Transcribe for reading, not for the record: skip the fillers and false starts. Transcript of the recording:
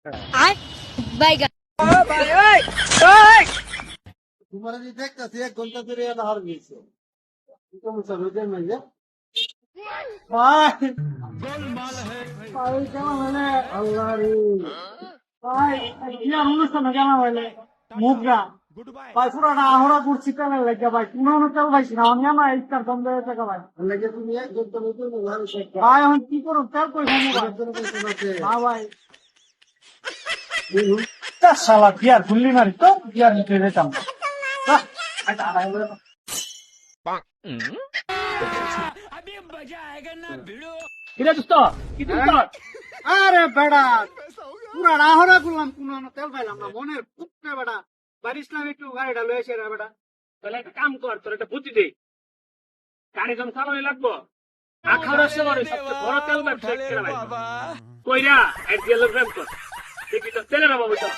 আর বাইগা তোমার যে দেখতেছি 1 ঘন্টা ধরে এটা হার গেছে সমস্যা রোজের মাঝে ভাই ভাই কেমন মানে আল্লাহ রে ভাই কি অনুষ্ঠান কেমন মানে মুগরা ভাই পুরাটা আহরা করছি তেলের লেগে ভাই কোনো তেল পাইছি না আমি আমার ইচ্ছার দম দেওয়া টাকা ভাই লেগে তুমি 1 ঘন্টা নতুন ভাই এখন কি করো তেল কই খাবো ভাই ভাই শালা বিয়ার গুল্লি মারি তো বিয়ার নিতে যেতাম আরে বেড়া পুরা রাহরা করলাম কোন তেল পাইলাম না মনের ফুটে বেড়া বাড়ি ইসলাম একটু গাড়িটা লয়ে এসে বেড়া তাহলে একটা কাম কর, তোর একটা বুদ্ধি দে। গাড়ি যখন চালানো লাগবো, আখাউড়া শহরে সবচেয়ে বড় তেল ব্যবসা কইরা এক গেল প্রেম কর, দেখবি তোর তেলের অভাব হইতো না।